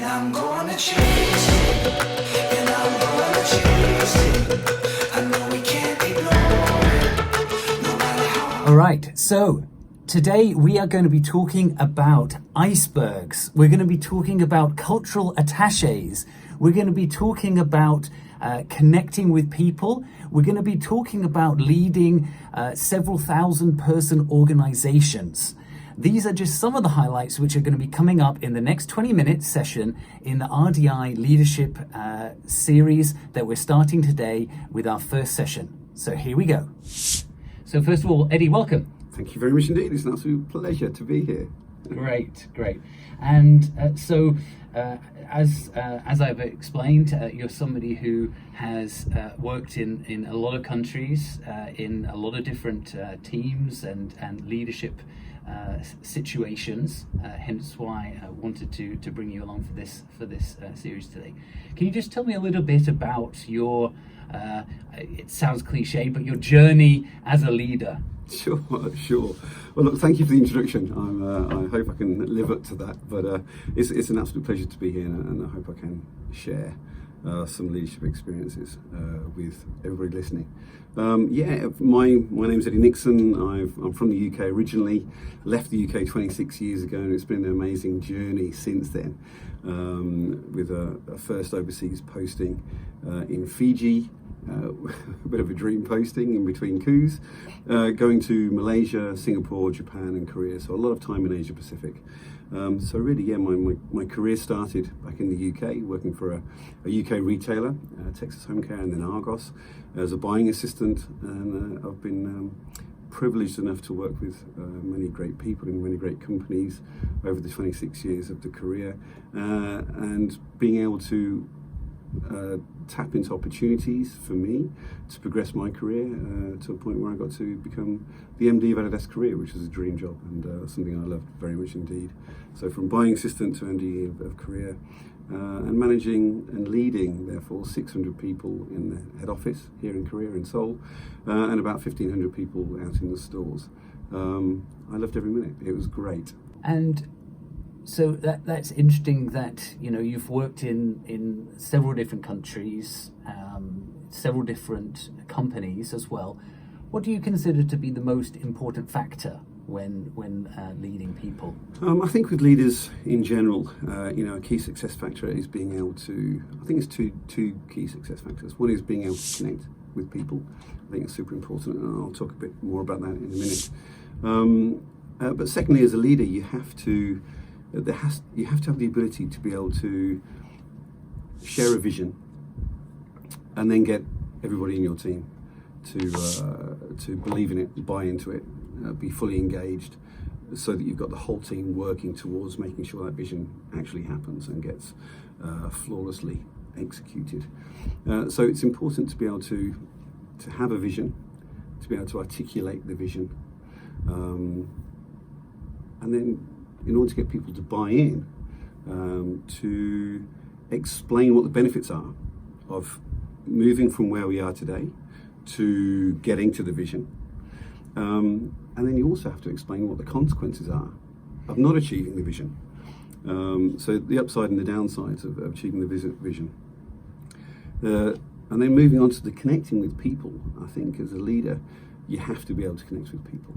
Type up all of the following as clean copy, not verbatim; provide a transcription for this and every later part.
I'm gonna chase it, and I'm gonna chase it. I know we can't ignore it, no matter how. All right, so today we are going to be talking about icebergs. We're going to be talking about cultural attaches. We're going to be talking about connecting with people. We're going to be talking about leading several thousand person organizations. These are just some of the highlights which are going to be coming up in the next 20-minute session in the RDI Leadership series that we're starting today with our first session. So here we go. So first of all, Eddie, welcome. Thank you very much indeed. It's an absolute pleasure to be here. Great. And as I've explained, you're somebody who has worked in a lot of countries, in a lot of different teams and leadership situations. Hence why I wanted to bring you along for this series today. Can you just tell me a little bit about your? It sounds cliche, but your journey as a leader. Sure. Well, look, thank you for the introduction. I hope I can live up to that. But it's an absolute pleasure to be here, and I hope I can share some leadership experiences with everybody listening. My name's Eddie Nixon. I'm from the UK originally. Left the UK 26 years ago, and it's been an amazing journey since then. With a first overseas posting in Fiji. A bit of a dream posting in between coups, going to Malaysia, Singapore, Japan and Korea, so a lot of time in Asia Pacific. So really, my career started back in the UK, working for a UK retailer, Texas Home Care and then Argos, as a buying assistant, and I've been privileged enough to work with many great people in many great companies over the 26 years of the career, and being able to tap into opportunities for me to progress my career to a point where I got to become the MD of Adidas Career, which was a dream job and something I loved very much indeed. So from buying assistant to MD of Career, and managing and leading therefore 600 people in the head office here in Korea in Seoul, and about 1,500 people out in the stores. I loved every minute. It was great. And so that's interesting that, you know, you've worked in several different countries, several different companies as well. What do you consider to be the most important factor when leading people? I think with leaders in general, a key success factor is being able to, I think it's two key success factors. One is being able to connect with people. I think it's super important, and I'll talk a bit more about that in a minute. But secondly, as a leader, you have to have the ability to be able to share a vision and then get everybody in your team to believe in it, buy into it, be fully engaged, so that you've got the whole team working towards making sure that vision actually happens and gets flawlessly executed. So it's important to be able to have a vision, to be able to articulate the vision, and then in order to get people to buy in, to explain what the benefits are of moving from where we are today to getting to the vision. And then you also have to explain what the consequences are of not achieving the vision. So the upside and the downsides of achieving the vision. And then moving on to the connecting with people, I think as a leader, you have to be able to connect with people.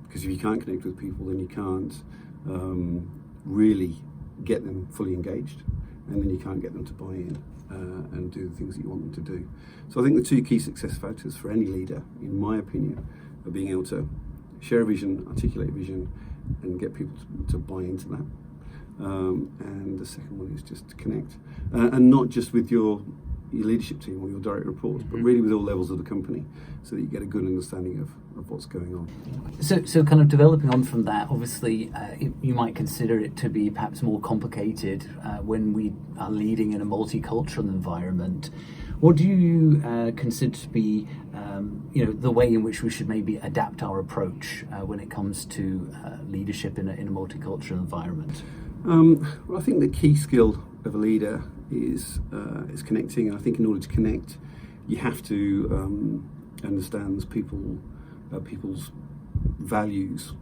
Because if you can't connect with people, then you can't really get them fully engaged, and then you can't get them to buy in and do the things that you want them to do. So I think the two key success factors for any leader, in my opinion, are being able to share a vision, articulate a vision, and get people to buy into that. And the second one is just to connect, and not just with your leadership team or your direct reports, but really with all levels of the company, so that you get a good understanding of what's going on. So kind of developing on from that, obviously you might consider it to be perhaps more complicated when we are leading in a multicultural environment. What do you consider to be the way in which we should maybe adapt our approach when it comes to leadership in a multicultural environment? Well, I think the key skill of a leader is connecting. And I think in order to connect, you have to understand people's values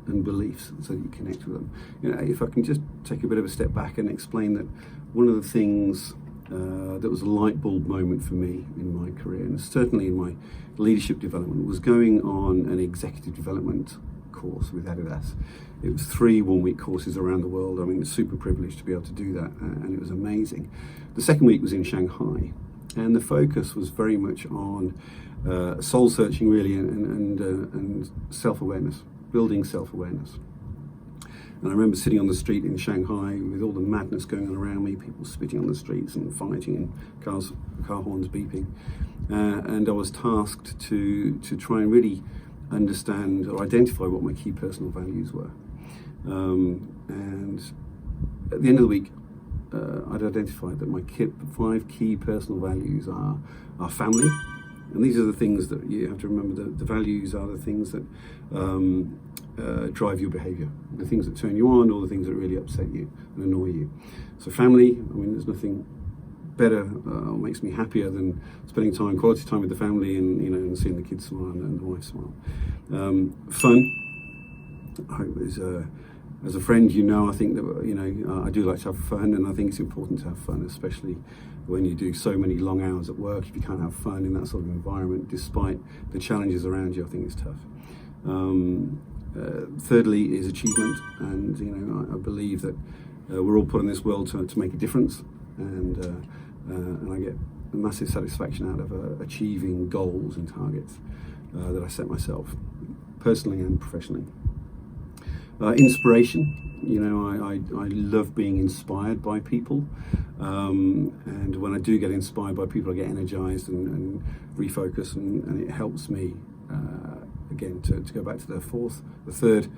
and beliefs so that you connect with them. If I can just take a bit of a step back and explain that one of the things that was a light bulb moment for me in my career, and certainly in my leadership development, was going on an executive development course with Adidas. It was 3 one-week courses around the world. I mean, it's super privileged to be able to do that, and it was amazing. The second week was in Shanghai, and the focus was very much on soul searching, really, and self-awareness, building self-awareness. And I remember sitting on the street in Shanghai with all the madness going on around me, people spitting on the streets and fighting and car horns beeping. And I was tasked to try and really understand or identify what my key personal values were. And at the end of the week, I'd identified that my 5 key personal values are family. And these are the things that you have to remember. The values are the things that drive your behaviour, the things that turn you on, or the things that really upset you and annoy you. So family, I mean, there's nothing better or makes me happier than spending quality time with the family, and and seeing the kids smile and the wife smile. Fun, as a friend, I think that I do like to have fun, and I think it's important to have fun, especially when you do so many long hours at work. If you can't have fun in that sort of environment, despite the challenges around you, I think it's tough. Thirdly is achievement, and I believe that we're all put in this world to make a difference, and I get a massive satisfaction out of achieving goals and targets that I set myself, personally and professionally. Inspiration, I love being inspired by people, and when I do get inspired by people, I get energized and refocus, and it helps me again to go back to the third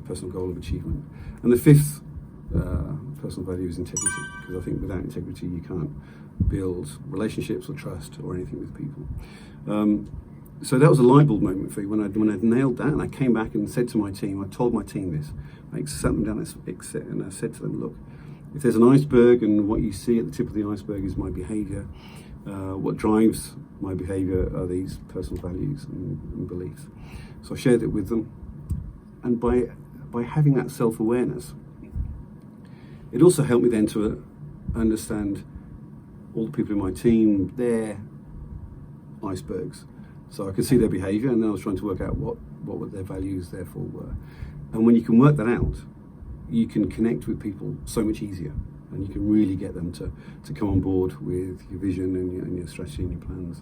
personal goal of achievement. And the 5th personal value is integrity, because I think without integrity you can't build relationships or trust or anything with people. So that was a light bulb moment for me when I'd nailed that, and I came back and said to my team, I told my team this, I sat them down and I said to them, look, if there's an iceberg and what you see at the tip of the iceberg is my behaviour, what drives my behaviour are these personal values and beliefs. So I shared it with them, and by having that self-awareness, it also helped me then to understand all the people in my team, their icebergs. So I could see their behaviour, and then I was trying to work out what their values therefore were. And when you can work that out, you can connect with people so much easier, and you can really get them to come on board with your vision and your strategy and your plans.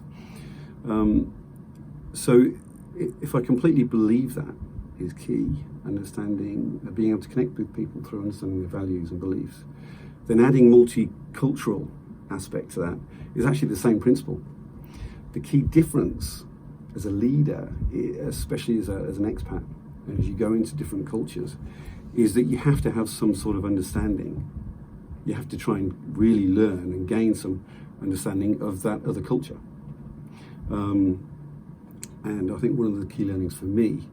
So if I completely believe that is key, understanding, being able to connect with people through understanding their values and beliefs, then adding multicultural aspect to that is actually the same principle. The key difference as a leader, especially as an expat, and as you go into different cultures, is that you have to have some sort of understanding. You have to try and really learn and gain some understanding of that other culture. And I think one of the key learnings for me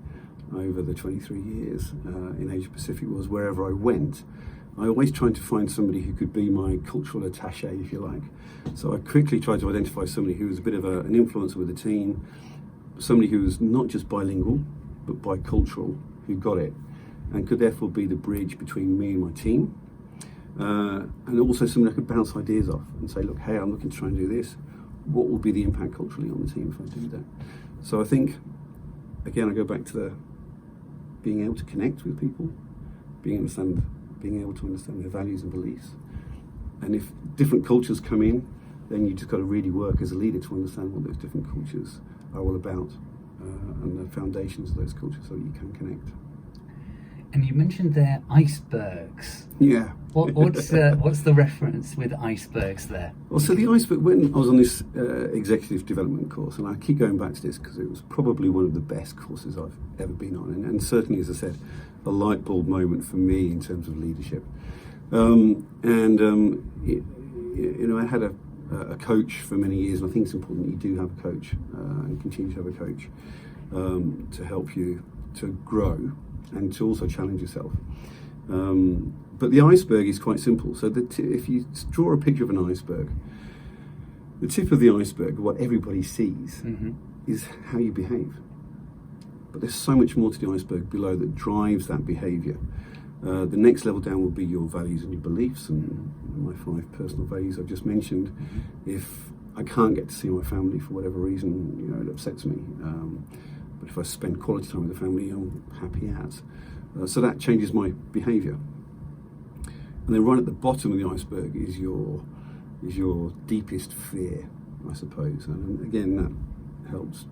over the 23 years in Asia Pacific was wherever I went, I always tried to find somebody who could be my cultural attaché, if you like. So I quickly tried to identify somebody who was a bit of an influencer with the team, somebody who was not just bilingual, but bicultural, who got it, and could therefore be the bridge between me and my team. And also somebody I could bounce ideas off and say, look, hey, I'm looking to try and do this. What will be the impact culturally on the team if I do that? So I think, again, I go back to being able to connect with people, being able to understand their values and beliefs. And if different cultures come in, then you just got to really work as a leader to understand what those different cultures are all about, and the foundations of those cultures, so that you can connect. And you mentioned there icebergs. Yeah. What's the reference with icebergs there? Well, so the iceberg, when I was on this executive development course, and I keep going back to this because it was probably one of the best courses I've ever been on, and certainly, as I said, a light bulb moment for me in terms of leadership. I had a coach for many years, and I think it's important that you do have a coach and continue to have a coach to help you to grow and to also challenge yourself. But the iceberg is quite simple. So if you draw a picture of an iceberg, the tip of the iceberg, what everybody sees, is how you behave. but there's so much more to the iceberg below that drives that behaviour. The next level down will be your values and your beliefs, and my 5 personal values I've just mentioned. If I can't get to see my family for whatever reason, it upsets me. But if I spend quality time with the family, I'm happy as. So that changes my behaviour. And then right at the bottom of the iceberg is your deepest fear, I suppose. And again, that helps.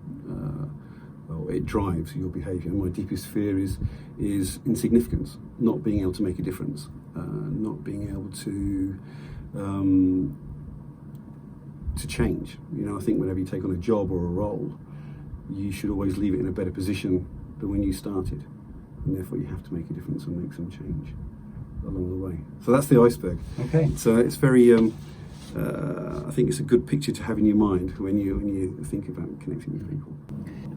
It drives your behaviour. My deepest fear is insignificance, not being able to make a difference, not being able to change. I think whenever you take on a job or a role, you should always leave it in a better position than when you started, and therefore you have to make a difference and make some change along the way. So that's the iceberg. Okay. So it's very. I think it's a good picture to have in your mind when you think about connecting with people.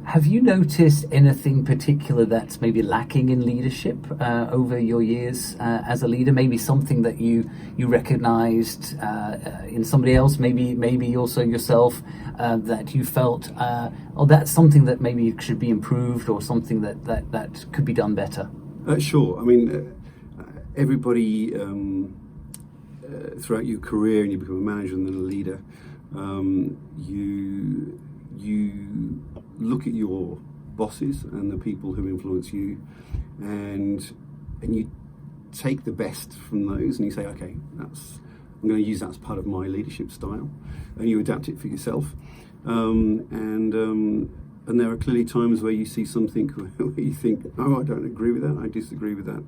Have you noticed anything particular that's maybe lacking in leadership over your years as a leader? Maybe something that you recognised in somebody else, maybe also yourself, that you felt, that's something that maybe should be improved, or something that could be done better? Sure. I mean, everybody throughout your career, and you become a manager and then a leader, you look at your bosses and the people who influence you, and you take the best from those, and you say, okay, I'm going to use that as part of my leadership style, and you adapt it for yourself. And there are clearly times where you see something where you think, I don't agree with that, I disagree with that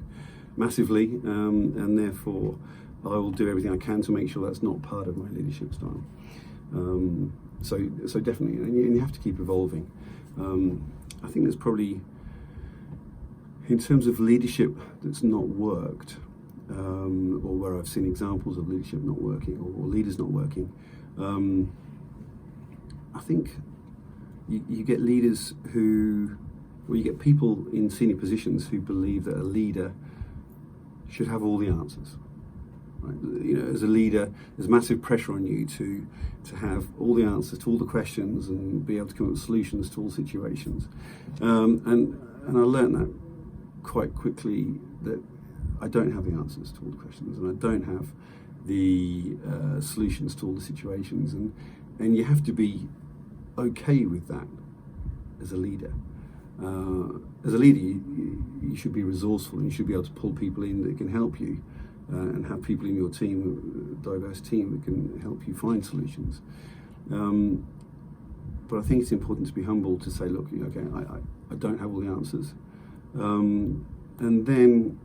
massively, and therefore I will do everything I can to make sure that's not part of my leadership style. So definitely, and you have to keep evolving. I think there's probably, in terms of leadership that's not worked, or where I've seen examples of leadership not working, or leaders not working, I think you get leaders you get people in senior positions who believe that a leader should have all the answers. Right? As a leader, there's massive pressure on you to have all the answers to all the questions and be able to come up with solutions to all situations. And I learned that quite quickly, that I don't have the answers to all the questions, and I don't have the solutions to all the situations, and you have to be okay with that as a leader. As a leader, you should be resourceful, and you should be able to pull people in that can help you, and have people in your team, a diverse team, that can help you find solutions. But I think it's important to be humble, to say, look, okay, I don't have all the answers. And then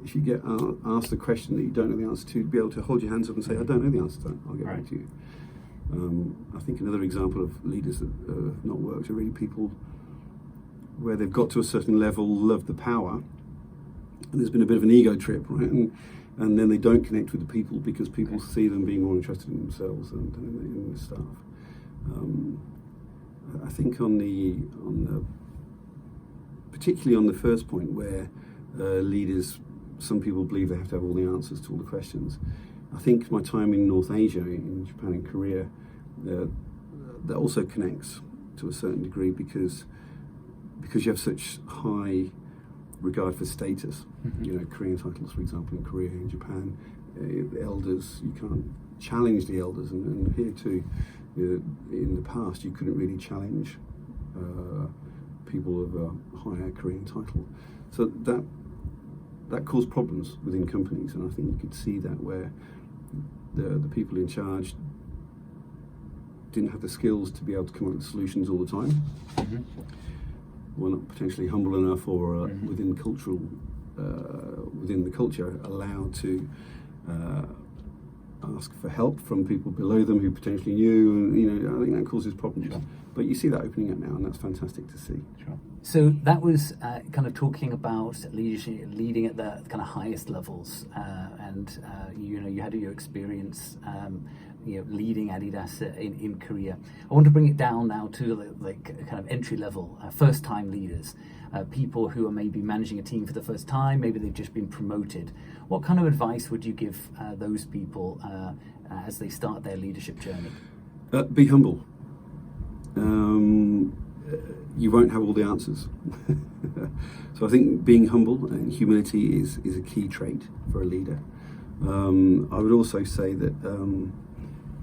if you get asked a question that you don't know the answer to be able to hold your hands up and say, I don't know the answer to that, I'll get back to you. I think another example of leaders that have not worked are really people where they've got to a certain level, love the power, and there's been a bit of an ego trip, right? And then they don't connect with the people because people see them being more interested in themselves than in the staff. I think on the particularly on the first point, where leaders, some people believe they have to have all the answers to all the questions. I think my time in North Asia, in Japan and Korea, that also connects to a certain degree because you have such high regard for status. Mm-hmm. Korean titles, for example, in Korea, in Japan, the elders, you can't challenge the elders, and here too, in the past, you couldn't really challenge people of a higher Korean title. So that caused problems within companies, and I think you could see that where the people in charge didn't have the skills to be able to come up with solutions all the time. Mm-hmm. Were not potentially humble enough, or within the culture, allowed to ask for help from people below them who potentially knew, and I think that causes problems. Sure. But you see that opening up now, and that's fantastic to see. Sure. So that was kind of talking about leadership, leading at the kind of highest levels, and you had your experience, leading Adidas in Korea. I want to bring it down now to the kind of entry level, first time leaders, people who are maybe managing a team for the first time, maybe they've just been promoted. What kind of advice would you give those people as they start their leadership journey? Be humble. you won't have all the answers. So I think being humble and humility is a key trait for a leader. I would also say that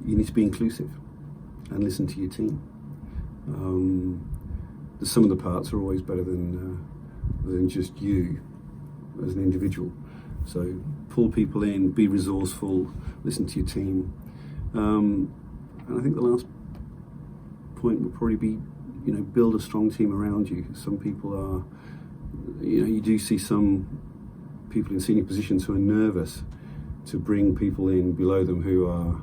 you need to be inclusive and listen to your team. The sum of the parts are always better than just you as an individual. So pull people in, be resourceful, listen to your team. And I think the last point would probably be, build a strong team around you. Some people are, you do see some people in senior positions who are nervous to bring people in below them who are.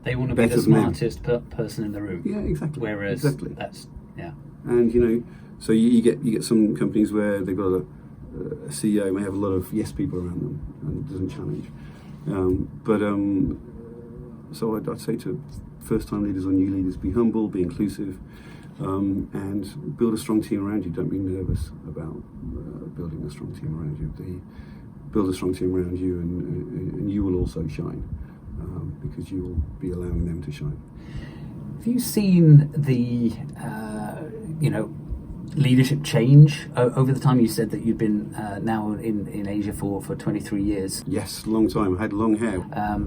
They want to be the smartest person in the room. Yeah, exactly. Whereas that's And so you get some companies where they've got a CEO may have a lot of yes people around them and doesn't challenge. So I'd say to first-time leaders or new leaders, be humble, be inclusive, and build a strong team around you. Don't be nervous about building a strong team around you. Build a strong team around you, and you will also shine, because you will be allowing them to shine. Have you seen the leadership change over the time? You said that you've been now in Asia for 23 years. Yes, long time. I had long hair.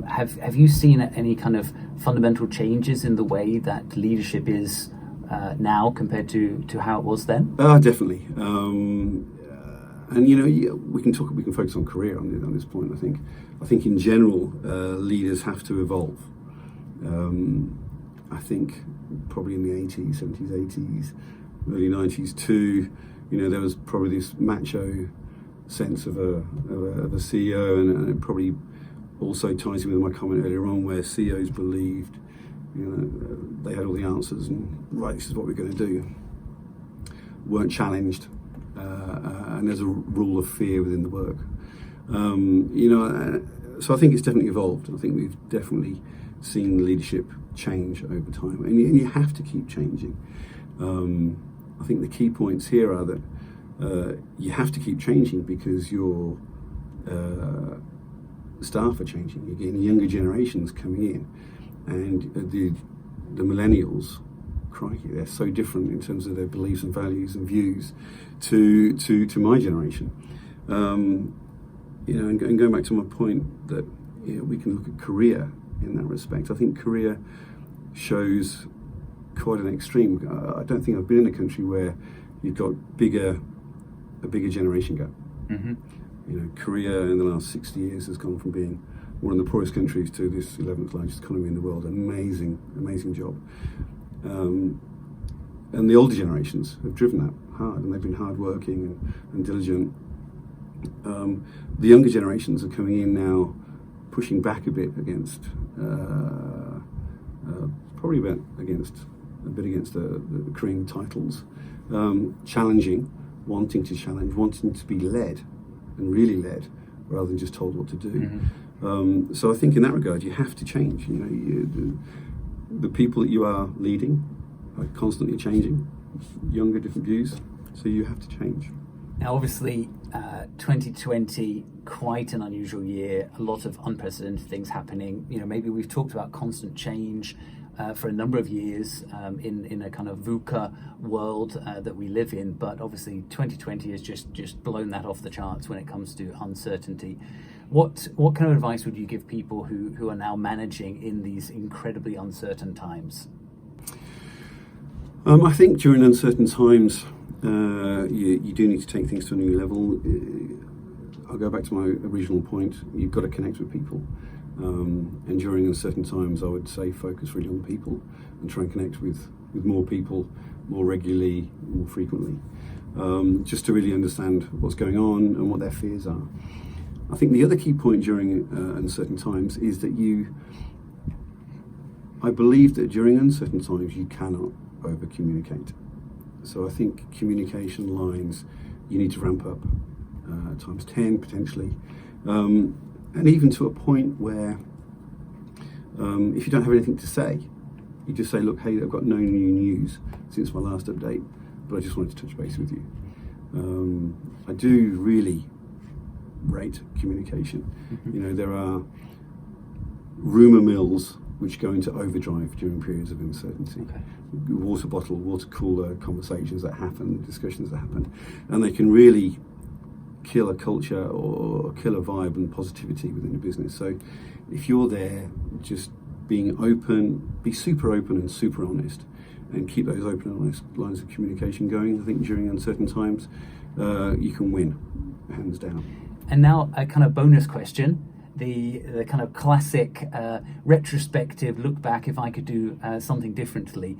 Have you seen any kind of fundamental changes in the way that leadership is now compared to how it was then? Definitely. And we can focus on career on this point. I think in general, leaders have to evolve. I think probably in the 80s, 70s, 80s, early 90s too, there was probably this macho sense of a CEO, and it probably also ties in with my comment earlier on, where CEOs believed, they had all the answers and right, this is what we're going to do. Weren't challenged, and there's a rule of fear within the work. So I think it's definitely evolved. I think we've definitely seen leadership change over time, and you have to keep changing. I think the key points here are that you have to keep changing because your staff are changing. You're getting younger generations coming in, and the millennials, crikey, they're so different in terms of their beliefs and values and views to my generation. And going back to my point that we can look at career in that respect. I think career shows quite an extreme. I don't think I've been in a country where you've got a bigger generation gap. Mm-hmm. Korea in the last 60 years has gone from being one of the poorest countries to this 11th largest economy in the world. Amazing job. And the older generations have driven that hard, and they've been hardworking and diligent. The younger generations are coming in now, pushing back a bit against, probably against the Korean titles, challenging, wanting to challenge, wanting to be led, and really led, rather than just told what to do. Mm-hmm. So I think in that regard, you have to change. The people that you are leading are constantly changing, younger, different views, so you have to change. Now, obviously, 2020, quite an unusual year, a lot of unprecedented things happening. Maybe we've talked about constant change for a number of years in a kind of VUCA world that we live in, but obviously 2020 has just blown that off the charts when it comes to uncertainty. What kind of advice would you give people who are now managing in these incredibly uncertain times? I think during uncertain times, you do need to take things to a new level. I'll go back to my original point. You've got to connect with people. And during uncertain times, I would say focus really on people and try and connect with more people more regularly, more frequently, just to really understand what's going on and what their fears are. I think the other key point during uncertain times is that I believe that during uncertain times you cannot over-communicate. So I think communication lines you need to ramp up times 10 potentially, and even to a point where if you don't have anything to say, you just say, look, hey, I've got no new news since my last update, but I just wanted to touch base with you. I do really rate communication. Mm-hmm. There are rumour mills which go into overdrive during periods of uncertainty. Okay. Water bottle, water cooler conversations that happen, discussions that happen, and they can really kill a culture or kill a vibe and positivity within a business. So if you're there, just being open, be super open and super honest, and keep those open and honest lines of communication going. I think during uncertain times, you can win, hands down. And now a kind of bonus question, the kind of classic retrospective look back, if I could do something differently.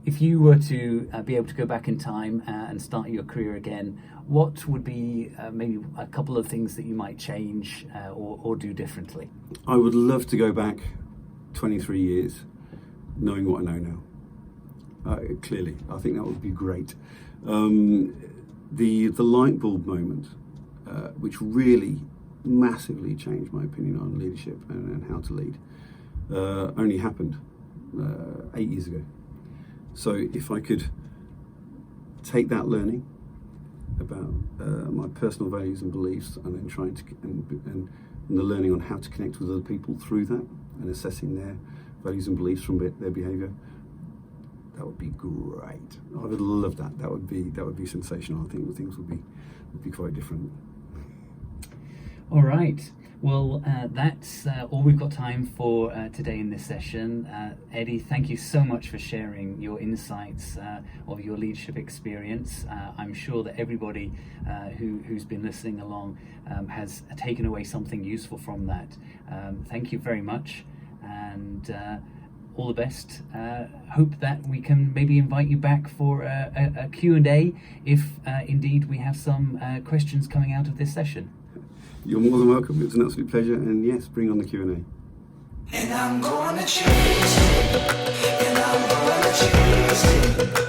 If you were to be able to go back in time and start your career again, what would be maybe a couple of things that you might change or do differently? I would love to go back 23 years knowing what I know now. Clearly, I think that would be great. The light bulb moment, which really massively changed my opinion on leadership and how to lead, only happened 8 years ago. So if I could take that learning about my personal values and beliefs, and then trying to and the learning on how to connect with other people through that, and assessing their values and beliefs from their behaviour, that would be great. I would love that. That would be sensational. I think things would be quite different. All right. Well, that's all we've got time for today in this session. Eddie, thank you so much for sharing your insights of your leadership experience. I'm sure that everybody who's been listening along has taken away something useful from that. Thank you very much, and all the best. Hope that we can maybe invite you back for a Q&A if indeed we have some questions coming out of this session. You're more than welcome. It was an absolute pleasure, and yes, bring on the Q&A. And I'm gonna chase it, and I'm gonna chase it.